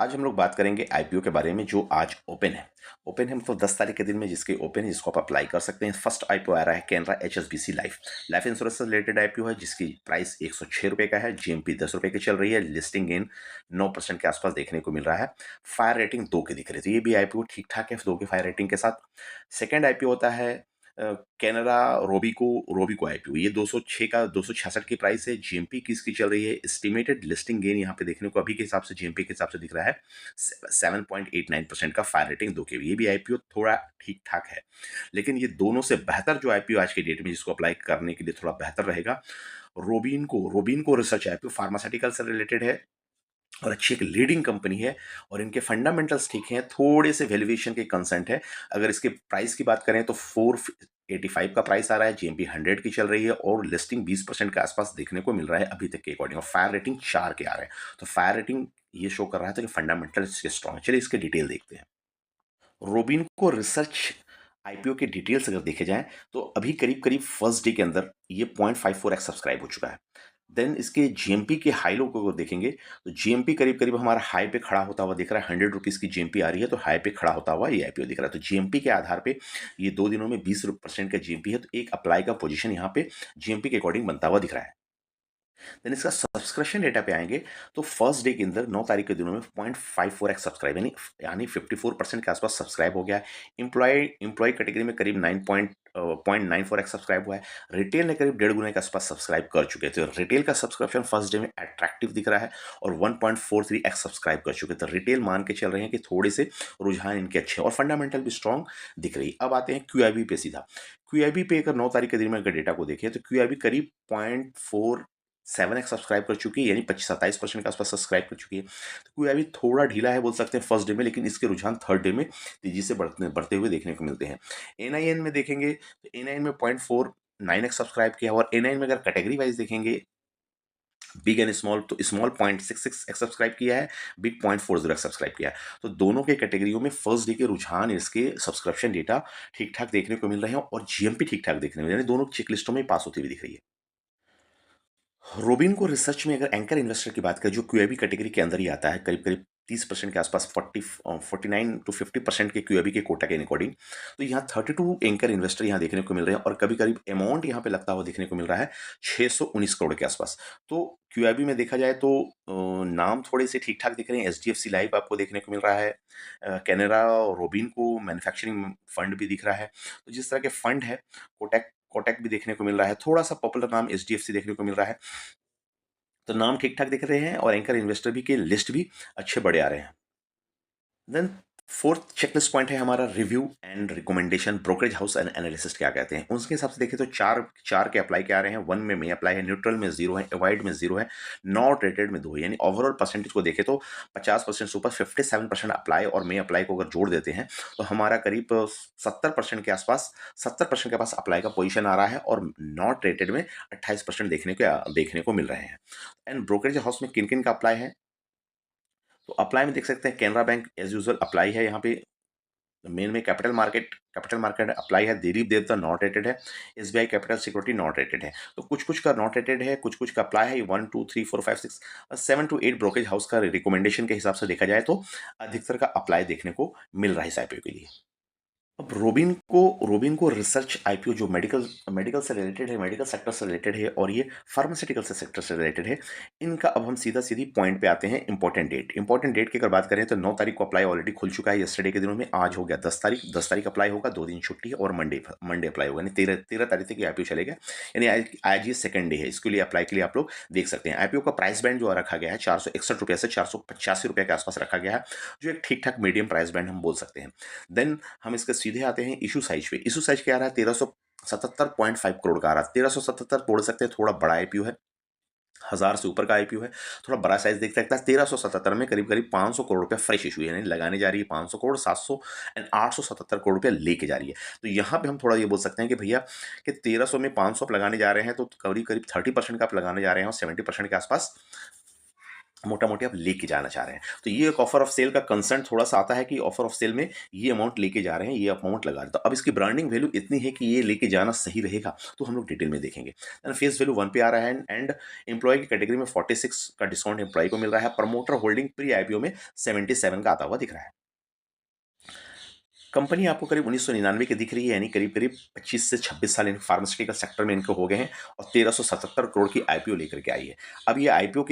आज हम लोग बात करेंगे आईपीओ के बारे में जो आज ओपन है। ओपन है मतलब 10 तारीख के दिन में जिसके ओपन है जिसको आप अप्लाई कर सकते हैं। फर्स्ट आईपीओ आ रहा है Canara HSBC life life insurance से रिलेटेड आईपीओ है जिसकी प्राइस 106 रुपये का है। जीएमपी 10 रुपये की चल रही है। लिस्टिंग गेन 9% के आसपास देखने को मिल रहा है। फायर रेटिंग 2 की दिख रही थी। ये भी आईपीओ ठीक ठाक है 2 के फायर रेटिंग के साथ। सेकेंड आईपीओ होता है कैनरा रोबिको आईपीओ। ये 206 का 266 की प्राइस है। जीएमपी की इसकी चल रही है। एस्टिमेटेड लिस्टिंग गेन यहाँ पे देखने को अभी के हिसाब से जीएमपी के हिसाब से दिख रहा है 7.89% का। फायर रेटिंग 2 के। ये भी आईपीओ थोड़ा ठीक ठाक है, लेकिन ये दोनों से बेहतर जो आईपीओ आज के डेट में जिसको अप्लाई करने के लिए थोड़ा बेहतर रहेगा, रोबिन को रिसर्च आईपीओ फार्मास्यूटिकल से रिलेटेड है और अच्छी एक लीडिंग कंपनी है और इनके फंडामेंटल्स ठीक हैं। थोड़े से वैल्यूएशन के कंसर्न है। अगर इसके प्राइस की बात करें तो 485 का प्राइस आ रहा है। जीएमपी 100 की चल रही है और लिस्टिंग 20% के आसपास देखने को मिल रहा है अभी तक के अकॉर्डिंग। और फायर रेटिंग 4 के आ रहे हैं। तो फायर रेटिंग ये शो कर रहा था कि फंडामेंटल इसके स्ट्रॉन्ग है। चलिए इसके डिटेल देखते हैं। रोबिन को रिसर्च आईपीओ के डिटेल्स अगर देखे जाएं तो अभी करीब करीब फर्स्ट डे के अंदर ये 0.54x सब्सक्राइब हो चुका है। देन इसके जीएमपी के हाई लो को देखेंगे तो जीएमपी करीब करीब हमारा हाई पे खड़ा होता हुआ दिख रहा है। 100 रुपीज़ की जीएमपी आ रही है तो हाई पे खड़ा होता हुआ ये आईपीओ दिख रहा है। तो जीएमपी के आधार पे ये 2 दिनों में 20% का जीएमपी है। तो एक अप्लाई का पोजीशन यहाँ पे जीएमपी के अकॉर्डिंग बनता हुआ दिख रहा है। देन इसका सब्सक्रिप्शन डेटा पे आएंगे तो फर्स्ट डे के अंदर 9 तारीख के दिनों में 0.54x सब्सक्राइब यानी 54% के आसपास सब्सक्राइब हो गया है। एम्प्लॉय कैटेगरी में करीब 0.94x सब्सक्राइब हुआ है। रिटेल ने करीब 1.5 गुना के आसपास सब्सक्राइब कर चुके थे। तो रिटेल का सब्सक्रिप्शन फर्स्ट डे में अट्रैक्टिव दिख रहा है और 1.43x सब्सक्राइब कर चुके थे। तो रिटेल मान के चल रहे हैं कि थोड़े से रुझान इनके अच्छे और फंडामेंटल भी स्ट्रॉन्ग दिख रही है। अब आते हैं क्यूआईबी पे सीधा। क्यूआईबी पे अगर 9 तारीख के दिन में अगर डेटा को देखें तो क्यूआईबी करीब 0.47x सब्सक्राइब कर चुकी है यानी 27% के आसपास सब्सक्राइब कर चुकी है। तो कोई अभी थोड़ा ढीला है बोल सकते हैं फर्स्ट डे में, लेकिन इसके रुझान थर्ड डे में तेजी से बढ़ते हुए देखने को मिलते हैं। एनआईएन में देखेंगे तो एनआईएन में 0.49x सब्सक्राइब किया और एनआईएन में अगर कैटेगरी वाइज देखेंगे बिग एंड स्मॉल तो स्मॉल 0.66x सब्सक्राइब किया है, बिग 0.40x सब्सक्राइब किया है। तो दोनों के कैटेगरियों में फर्स्ट डे के रुझान इसके सब्सक्रिप्शन डेटा ठीक ठाक देखने को मिल रहे हैं और जीएमपी ठीक ठाक देखने को मिल रहे हैं। दोनों चेकलिस्टों में पास होती हुई दिख रही है। रोबिन को रिसर्च में अगर एंकर इन्वेस्टर की बात करें जो क्यूआईबी कैटेगरी के अंदर ही आता है, करीब करीब 30% के आसपास 49 टू 50% के क्यूआईबी के कोटा के अकॉर्डिंग, तो यहाँ 32 एंकर इन्वेस्टर यहाँ देखने को मिल रहे हैं और कभी करीब अमाउंट यहाँ पे लगता हुआ देखने को मिल रहा है 619 करोड़ के आसपास। तो क्यूआईबी में देखा जाए तो नाम थोड़े से ठीक ठाक दिख रहे हैं। एचडीएफसी लाइफ आपको देखने को मिल रहा है। कैनरा और रोबिन को मैन्युफैक्चरिंग फंड भी दिख रहा है। तो जिस तरह के फंड है, कोटक कोटक भी देखने को मिल रहा है। थोड़ा सा पॉपुलर नाम एचडीएफसी देखने को मिल रहा है। तो नाम ठीक ठाक दिख रहे हैं और एंकर इन्वेस्टर भी के लिस्ट भी अच्छे बड़े आ रहे हैं। देन फोर्थ चेकलिस्ट पॉइंट है हमारा review and recommendation. Brokerage house and analyst क्या कहते हैं उसके हिसाब से देखें तो चार चार के अप्लाई क्या आ रहे हैं। 1 में अप्लाई है, न्यूट्रल में 0 है, अवॉइड में 0 है, नॉट रेटेड में 2 है। यानी ओवरऑल परसेंटेज को देखें तो 50% से ऊपर 57% अप्लाई और मे अप्लाई को अगर जोड़ देते हैं तो हमारा करीब 70% के आसपास 70% के पास अप्लाई का पोजीशन आ रहा है और नॉट रेटेड में 28% देखने को मिल रहे हैं। एंड ब्रोकरेज हाउस में किन किन का अप्लाई है तो अप्लाई में देख सकते हैं Canara bank as usual apply है। यहाँ पे मेन में कैपिटल मार्केट अप्लाई है। दिलीप देवता नॉट रेटेड है। SBI capital security not rated है। तो कुछ कुछ का नॉट रेटेड है, कुछ कुछ का अप्लाई है। 1 2 3 4 5 6 7 to 8 ब्रोकरेज हाउस का रिकमेंडेशन के हिसाब से देखा जाए तो अधिकतर का अप्लाई देखने को मिल रहा है इस आईपीओ के लिए। अब रोबिन को रिसर्च आईपीओ जो मेडिकल मेडिकल से रिलेटेड है, मेडिकल सेक्टर से रिलेटेड है और ये फार्मास्यूटिकल से सेक्टर से रिलेटेड है। इनका अब हम सीधी पॉइंट पे आते हैं। इंपॉर्टेंट डेट की अगर बात करें तो 9 तारीख को अप्लाई ऑलरेडी खुल चुका है यस्टरडे के दिनों में। आज हो गया 10 तारीख अप्लाई होगा, 2 दिन छुट्टी है और मंडे अप्लाई होगा यानी 13 तारीख तक ये आईपीओ चलेगा। यानी आज ये सेकंड डे है। इसके लिए अप्लाई के लिए आप लोग देख सकते हैं। आईपीओ का प्राइस बैंड जो रखा गया है 461 रुपये से 485 रुपये के आसपास रखा गया है, जो एक ठीक ठाक मीडियम प्राइस बैंड हम बोल सकते हैं। देन हम इसके सीधे आते हैं इशू साइज पे। इशू साइज क्या आ रहा है 1377.5 करोड़ का आ रहा है। 1377 बोल सकते हैं, थोड़ा बड़ा आईपीओ है, 1000 से ऊपर का आईपीओ है, थोड़ा बड़ा साइज देख सकता है। 1377 में करीब करीब 500 करोड़ रुपया फ्रेश इशू है यानी लगाने जा रही है 500 करोड़, 700 एंड 877 करोड़ रुपया लेके जा रही है। तो यहाँ पे हम थोड़ा ये बोल सकते हैं कि भैया कि 1300 में 500 आप लगाने जा रहे हैं तो करीब करीब 30% का आप लगाने जा रहे हैं और 70% के आसपास मोटा मोटी आप लेके जाना चाह रहे हैं। तो ये एक ऑफर ऑफ सेल का कंसर्न थोड़ा सा आता है कि ऑफर ऑफ सेल में ये अमाउंट लेके जा रहे हैं, ये अमाउंट लगा रहे हैं। तो अब इसकी ब्रांडिंग वैल्यू इतनी है कि ये लेके जाना सही रहेगा, तो हम लोग डिटेल में देखेंगे। फेस वैल्यू 1 पे आ रहा है एंड एम्प्लॉय की कैटेगरी में 46 का डिस्काउंट एम्प्लॉय को मिल रहा है। प्रमोटर होल्डिंग प्री आईपीओ में 77 का आता हुआ दिख रहा है। कंपनी आपको करीब 1999 की दिख रही है, यानी करीब करीब 25 से 26 साल इन फार्मास्यूटिकल सेक्टर में इनको हो गए हैं और 1377 करोड़ की आईपीओ लेकर के आई है। अब ये आईपीओ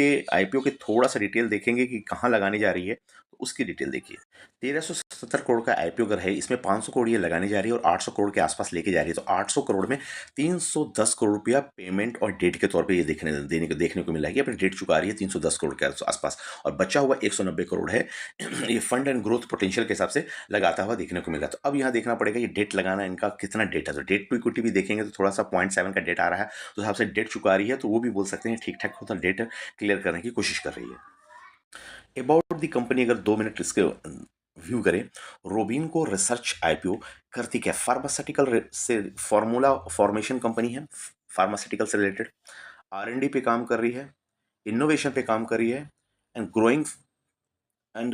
के थोड़ा सा डिटेल देखेंगे कि कहाँ लगाने जा रही है, तो उसकी डिटेल देखिए। 1377 करोड़ का आईपीओ अगर है, इसमें 500 करोड़ ये लगाने जा रही है और 800 करोड़ के आसपास लेके जा रही है। तो 800 करोड़ में 310 करोड़ रुपया पेमेंट और डेट के तौर पे ये देखने को मिला है कि अपनी डेट चुका रही है 310 करोड़ के आसपास, और बचा हुआ 190 करोड़ है ये फंड एंड ग्रोथ पोटेंशियल के हिसाब से लगाता हुआ देखने को मिला। तो अब यहाँ देखना पड़ेगा ये डेट लगाना इनका कितना डेट है। तो डेट टू इक्विटी भी देखेंगे तो थोड़ा सा 0.7 का डेट आ रहा है, तो हिसाब से डेट चुका रही है, तो वो भी बोल सकते हैं ठीक ठाक होता डेट क्लियर करने की कोशिश कर रही है। अबाउट दी कंपनी अगर 2 मिनट इसके व्यू करें, रोबिन को रिसर्च आईपीओ करती क्या, फार्मास्यूटिकल से फॉर्मूला फॉर्मेशन कंपनी है, फार्मास्यूटिकल से रिलेटेड आर एंड डी पे काम कर रही है, इनोवेशन पे काम कर रही है एंड ग्रोइंग एंड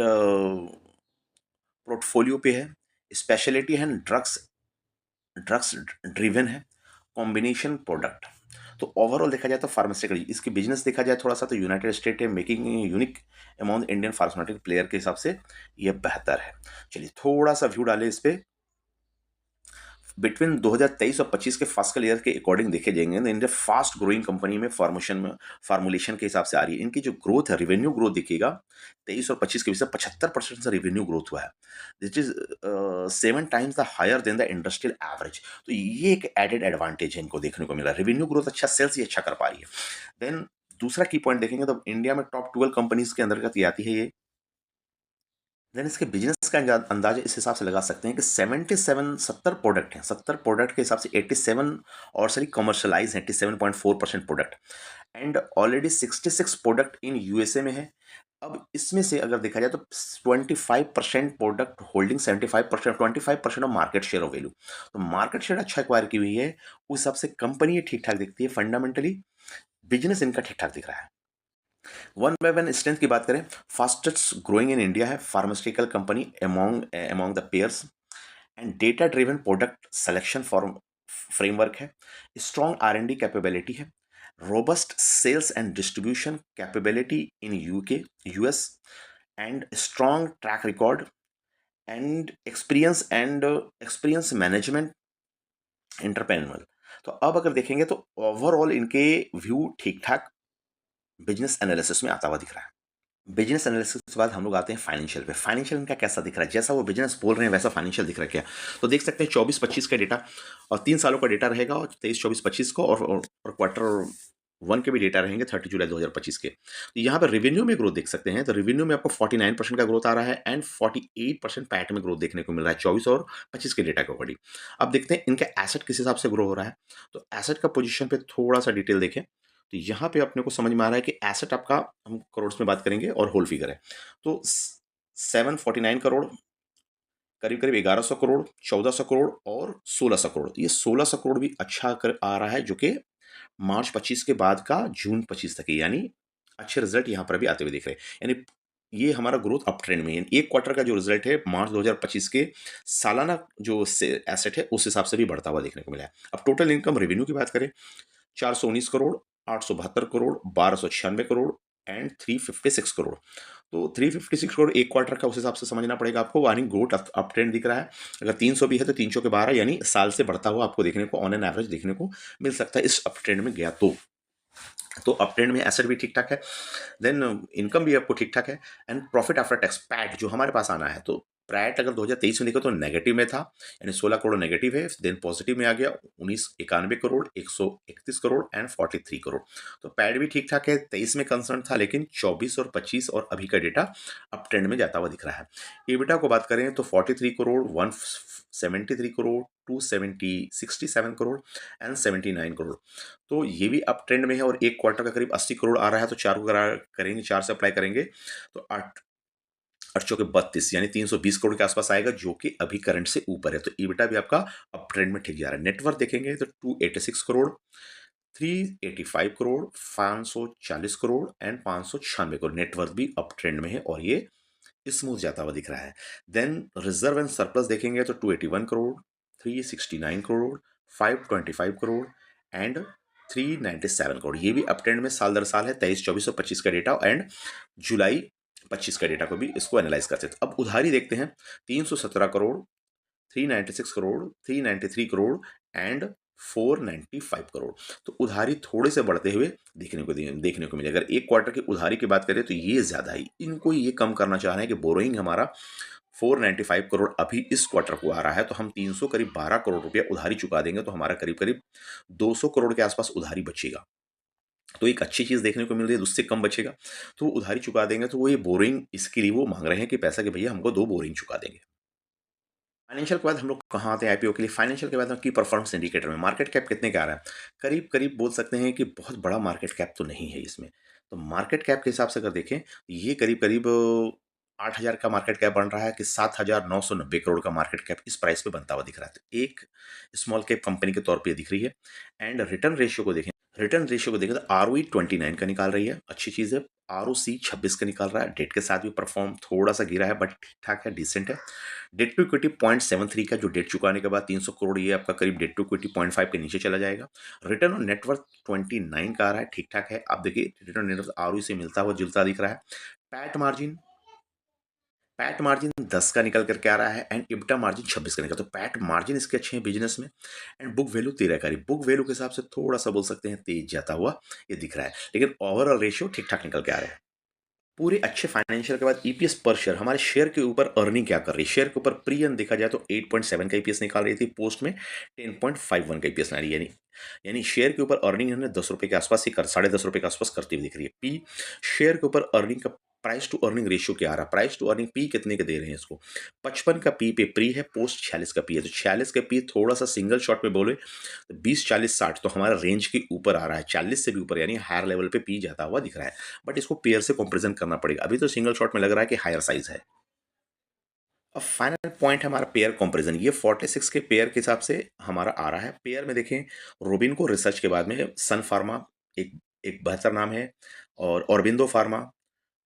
पोर्टफोलियो पे है, स्पेशलिटी है, ड्रग्स ड्रग्स ड्रिवन है, कॉम्बिनेशन प्रोडक्ट। तो ओवरऑल देखा जाए तो फार्मास्यूटिकल इसकी बिजनेस देखा जाए थोड़ा सा, तो यूनाइटेड स्टेट है making unique among Indian pharmaceutical player के हिसाब से ये बेहतर है। चलिए थोड़ा सा व्यू डालें इस पे। बिटवीन 2023 और 25 के फिस्कल ईयर के अकॉर्डिंग देखे जाएंगे तो इंडिया फास्ट ग्रोइंग कंपनी में फार्मूलेशन के हिसाब से आ रही है। इनकी जो ग्रोथ है, रेवेन्यू ग्रोथ देखिएगा 23 और 25 के बीच 75% से रेवेन्यू ग्रोथ हुआ है, this is 7 times the higher than the industrial average. तो ये एक एडेड एडवांटेज है इनको देखने को मिला, रेवेन्यू ग्रोथ अच्छा, सेल्स ही अच्छा कर पा रही है। देन दूसरा की पॉइंट देखेंगे तो इंडिया में टॉप 12 कंपनीज के अंतर्गत ये आती है ये। देन इसके बिजनेस का अंदाजा इस हिसाब से लगा सकते हैं कि 70 प्रोडक्ट हैं, 70 प्रोडक्ट के हिसाब से 87 और सॉरी कमर्शलाइज है, 87.4% product and already 66 product in USA में है। अब इसमें से अगर देखा जाए तो 25% product holding, 75%, 25% of market share of value. तो मार्केट शेयर अच्छा एक्वायर की हुई है, उस हिसाब से कंपनी ये ठीक ठाक दिखती है, फंडामेंटली बिजनेस इनका ठीक ठाक दिख रहा है। वन बाय वन स्ट्रेंथ की बात करें, फास्टेस्ट ग्रोइंग इन इंडिया है pharmaceutical company among the peers and data driven product selection form framework है, strong R and D capability है, robust sales and distribution capability in UK US and strong track record and experience management entrepreneurial. तो अब अगर देखेंगे तो overall इनके view ठीक ठाक बिजनेस एनालिसिस में आता हुआ दिख रहा है। बिजनेस एनालिसिस के बाद हम लोग आते हैं फाइनेंशियल पे। फाइनेंशियल इनका कैसा दिख रहा है, जैसा वो बिजनेस बोल रहे हैं वैसा फाइनेंशियल दिख रहा है क्या। तो देख सकते हैं 24-25 का डेटा और 3 सालों का डेटा रहेगा, और 23-24-25 को और क्वार्टर 1 के भी डेटा रहेंगे 30 जुलाई 2025 के। तो यहाँ पर रेवेन्यू में ग्रोथ देख सकते हैं, तो रेवेन्यू में आपको 49% का ग्रोथ आ रहा है एंड 48% पैट में ग्रोथ देखने को मिल रहा है 24 और 25 के डेटा के अकॉर्डिंग। अब देखते हैं इनका एसेट किस हिसाब से ग्रो हो रहा है। तो एसेट का पोजिशन पे थोड़ा सा डिटेल देखें, तो यहाँ पे अपने को समझ में आ रहा है कि एसेट आपका, हम करोड़ में बात करेंगे और होल फिगर है, तो 749 करोड़, करीब करीब 1100 करोड़, 1400 करोड़ और 1600 करोड़। तो ये 1600 करोड़ भी अच्छा कर आ रहा है, जो कि मार्च 25 के बाद का जून 25 तक है, यानी अच्छे रिजल्ट यहाँ पर भी आते हुए दिख रहे हैं। यानी ये हमारा ग्रोथ अप ट्रेंड में है। एक क्वार्टर का जो रिजल्ट है मार्च 2025 के, सालाना जो एसेट है उस हिसाब से भी बढ़ता हुआ देखने को मिला है। अब टोटल इनकम रेवेन्यू की बात करें, 419 करोड़, 872 करोड़, 1296 करोड़ एंड 356 करोड़। तो 356 करोड़ एक क्वार्टर का, उस हिसाब से समझना पड़ेगा आपको, यानी ग्रोथ अप ट्रेंड दिख रहा है। अगर 300 भी है तो 300 के 12, यानी साल से बढ़ता हुआ आपको देखने को ऑन एन एवरेज देखने को मिल सकता है इस अप ट्रेंड में गया तो अप ट्रेंड में एसेट भी ठीक ठाक है, देन इनकम भी आपको ठीक ठाक है and profit after tax PAT जो हमारे पास आना है, तो पैट अगर 2023 में देखो तो नेगेटिव में था, यानी 16 करोड़ नेगेटिव है, देन पॉजिटिव में आ गया 1991 करोड़, 131 करोड़ एंड 43 करोड़। तो पैट भी ठीक ठाक है, 23 में कंसर्न था, लेकिन 24 और 25 और अभी का डेटा अप ट्रेंड में जाता हुआ दिख रहा है। एबिटा को बात करें तो 43 करोड़, 173 करोड़, 67 करोड़ एंड 79 करोड़। तो ये भी अप ट्रेंड में है और एक क्वार्टर का करीब 80 करोड़ आ रहा है, तो 4 को करेंगे, 4 से अप्लाई करेंगे तो 8 8 चौके 32, यानी 320 करोड़ के आसपास आएगा, जो कि अभी करंट से ऊपर है। तो ईबिटा भी आपका अप ट्रेंड में ठीक जा रहा है। नेटवर्थ देखेंगे तो 286 करोड़, 385 करोड़, 540 करोड़ एंड 596 करोड़। नेटवर्थ भी अप ट्रेंड में है और ये स्मूथ जाता हुआ दिख रहा है। देन रिजर्व एंड सरप्लस देखेंगे तो 281 करोड़, 369 करोड़, 525 करोड़ एंड 397 करोड़। ये भी अप ट्रेंड में साल दर साल है। 23, 24 और 25 का डेटा एंड जुलाई 25 का डेटा को भी इसको एनालाइज करते हैं। तो अब उधारी देखते हैं। 317 करोड़, 396 करोड़, 393 करोड़ एंड 495 करोड़। तो उधारी थोड़े से बढ़ते हुए देखने को मिले। अगर एक क्वार्टर की उधारी की बात करें तो ये ज्यादा ही, इनको ये कम करना चाह रहे हैं कि बोरोइंग हमारा 495 करोड़ अभी इस क्वार्टर को आ रहा है, तो हम 300 करीब 12 करोड़ रुपया उधारी चुका देंगे तो हमारा करीब करीब 200 करोड़ के आसपास उधारी बचेगा। तो एक अच्छी चीज देखने को मिल रही है, उससे कम बचेगा तो वो उधारी चुका देंगे। तो वो ये बोरिंग इसके लिए वो मांग रहे हैं कि पैसा कि भैया हमको 2 बोरिंग चुका देंगे। फाइनेंशियल के बाद हम लोग कहाँ आते हैं आईपीओ के लिए। फाइनेंशियल के बाद हम की परफॉर्मेंस इंडिकेटर में मार्केट कैप कितने का आ रहा है, करीब करीब बोल सकते हैं कि बहुत बड़ा मार्केट कैप तो नहीं है इसमें। तो मार्केट कैप के हिसाब से अगर देखें ये करीब करीब 8,000 का मार्केट कैप बन रहा है कि 7,990 करोड़ का मार्केट कैप इस प्राइस पे बनता हुआ दिख रहा है। तो एक स्मॉल कैप कंपनी के तौर पे ये दिख रही है। एंड रिटर्न रेशियो को देखें तो आरओई 29 का निकाल रही है, अच्छी चीज़ है। आरओसी 26 का निकाल रहा है। डेट के साथ भी परफॉर्म थोड़ा सा गिरा है बट ठीक ठाक है, डिसेंट है। डेट टू इक्विटी 0.73 का, जो डेट चुकाने के बाद 300 करोड़ ये आपका करीब डेट टू इक्विटी 0.5 के नीचे चला जाएगा। रिटर्न ऑन नेटवर्थ 29 का आ रहा है, ठीक ठाक है। आप देखिए रिटर्न ऑन नेटवर्थ आरओई से मिलता हुआ जुलता दिख रहा है। पैट मार्जिन पैट मार्जिन 10 का निकल करके आ रहा है एंड इब्टा मार्जिन 26 का निकल। तो पैट मार्जिन इसके अच्छे हैं बिजनेस में। एंड बुक वैल्यू 13 का, बुक वैल्यू के हिसाब से थोड़ा सा बोल सकते हैं तेज जाता हुआ ये दिख रहा है, लेकिन ओवरऑल रेशियो ठीक ठाक निकल के आ रहा है। पूरे अच्छे फाइनेंशियल के बाद ईपीएस पर शेयर, हमारे शेयर के ऊपर अर्निंग क्या कर रही है। शेयर के ऊपर प्री अर्न देखा जाए तो 8.7 का ईपीएस निकाल रही थी, पोस्ट में 10.51 का ईपीएस आ रही है। यानी शेयर के ऊपर अर्निंग हमने 10 रुपए के आसपास ही कर, ₹10.5 के आसपास करती हुई दिख रही है। पी शेयर के ऊपर अर्निंग का प्राइस टू अर्निंग रेशियो क्या आ रहा है, प्राइस टू अर्निंग पी कितने के दे रहे हैं इसको। 55 का पी पे प्री है, पोस्ट 46 का पी है। तो 46 का पी थोड़ा सा सिंगल शॉट में बोले 20, 40, 60 तो हमारा रेंज के ऊपर आ रहा है, 40 से भी ऊपर, यानी हायर लेवल पे पी जाता हुआ दिख रहा है। बट इसको पेयर से कंपैरिजन करना पड़ेगा। अभी तो सिंगल शॉट में लग रहा है कि हायर साइज है। अब फाइनल पॉइंट है हमारा पेयर कंपैरिजन। ये 46 के पेयर के हिसाब से हमारा आ रहा है। पेयर में देखें रोबिनको रिसर्च के बाद में सन फार्मा एक एक बेहतर नाम है, और ऑरबिंदो फार्मा,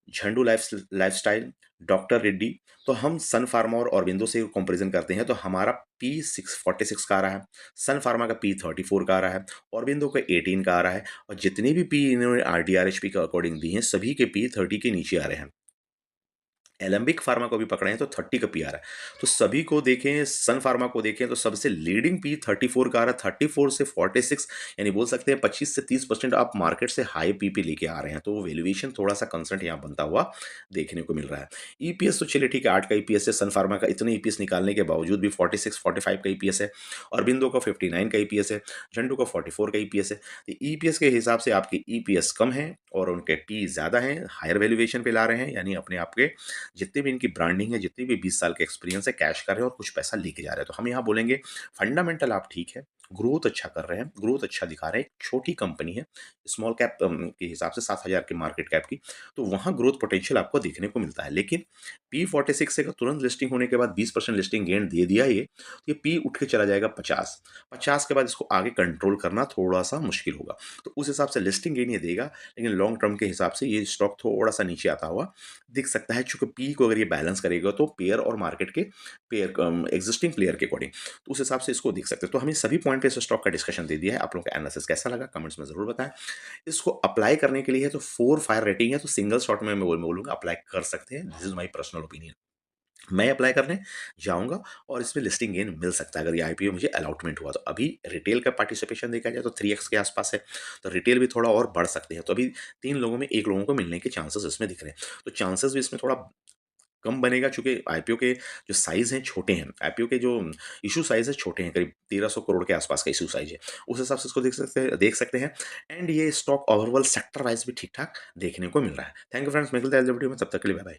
झंडू लाइफस्टाइल, डॉक्टर रेड्डी। तो हम सन फार्मा और ऑरबिंदो से कंपैरिजन करते हैं तो हमारा P46 का आ रहा है, सन फार्मा का P34 का आ रहा है, ऑरबिंदो का 18 का आ रहा है, और जितने भी पी इन्होंने RDRHP का अकॉर्डिंग दी हैं सभी के P30 के नीचे आ रहे हैं। एलेम्बिक फार्मा को भी पकड़े हैं तो 30 का पी आ रहा है। तो सभी को देखें, सन फार्मा को देखें तो सबसे लीडिंग पी 34 का आ रहा है। 34 से 46 यानी बोल सकते हैं 25 से 30% आप मार्केट से हाई पी पे लेके आ रहे हैं। तो वो वैल्यूएशन थोड़ा सा कंसर्न यहाँ बनता हुआ देखने को मिल रहा है। ईपीएस तो चलिए ठीक है, 8 का ईपीएस है। सन फार्मा का इतने ईपीएस निकालने के बावजूद भी 46 45 का ईपीएस है। अरबिंदो का 59 का ईपीएस है। झंडू का 44 का ईपीएस है। तो ईपीएस के हिसाब से आपके ईपीएस कम है और उनके पी ज़्यादा हैं, हायर वैल्यूएशन पे ला रहे हैं, यानी अपने आप के जितने भी इनकी ब्रांडिंग है, जितनी भी 20 साल के एक्सपीरियंस है, कैश कर रहे हैं और कुछ पैसा लेके जा रहे हैं। तो हम यहाँ बोलेंगे फंडामेंटल आप ठीक है, ग्रोथ अच्छा कर रहे हैं, ग्रोथ अच्छा दिखा रहे हैं। एक छोटी कंपनी है, स्मॉल कैप के हिसाब से 7,000 की मार्केट कैप की, तो वहाँ ग्रोथ पोटेंशियल आपको देखने को मिलता है। लेकिन P46 से तुरंत लिस्टिंग होने के बाद 20% लिस्टिंग गेन दे दिया ये, तो ये पी उठ के चला जाएगा 50 के बाद इसको आगे कंट्रोल करना थोड़ा सा मुश्किल होगा। तो उस हिसाब से लिस्टिंग गेन ये देगा, लेकिन लॉन्ग टर्म के हिसाब से ये स्टॉक थोड़ा सा नीचे आता हुआ दिख सकता है। चूंकि पी को अगर ये बैलेंस करेगा तो पेयर और मार्केट के पेयर एग्जिस्टिंग प्लेयर के अकॉर्डिंग, तो उस हिसाब से इसको देख सकते हैं। तो हमने सभी पॉइंट पे इस स्टॉक का डिस्कशन दे दिया है। आप लोगों का एनालिसिस कैसा लगा कमेंट्स में जरूर बताएं। इसको अप्लाई करने के लिए है तो 4 फायर रेटिंग है, तो सिंगल शॉट में मैं बोलूंगा अप्लाई कर सकते हैं। This is my personal opinion. मैं अप्लाई करने जाऊंगा और इसमें लिस्टिंग गेन मिल सकता है अगर ये आईपीओ मुझे अलॉटमेंट हुआ तो। अभी रिटेल का पार्टिसिपेशन देखा जाए तो 3x के आसपास है, तो रिटेल भी थोड़ा और बढ़ सकते हैं। तो अभी 3 लोगों में 1 लोगों को मिलने के चांसेस इसमें दिख रहे हैं। तो चांसेस भी इसमें थोड़ा कम बनेगा, चूंकि आईपीओ के जो साइज हैं छोटे हैं। आईपीओ के जो इशू साइज है छोटे हैं, करीब 1300 करोड़ के आसपास का इशू साइज है। उस हिसाब से इसको देख सकते हैं। एंड ये स्टॉक ओवरऑल सेक्टर वाइज भी ठीक ठाक देखने को मिल रहा है। थैंक यू फ्रेंड्स, मिलते हैं अगले वीडियो में, तब तक के लिए बाय बाय।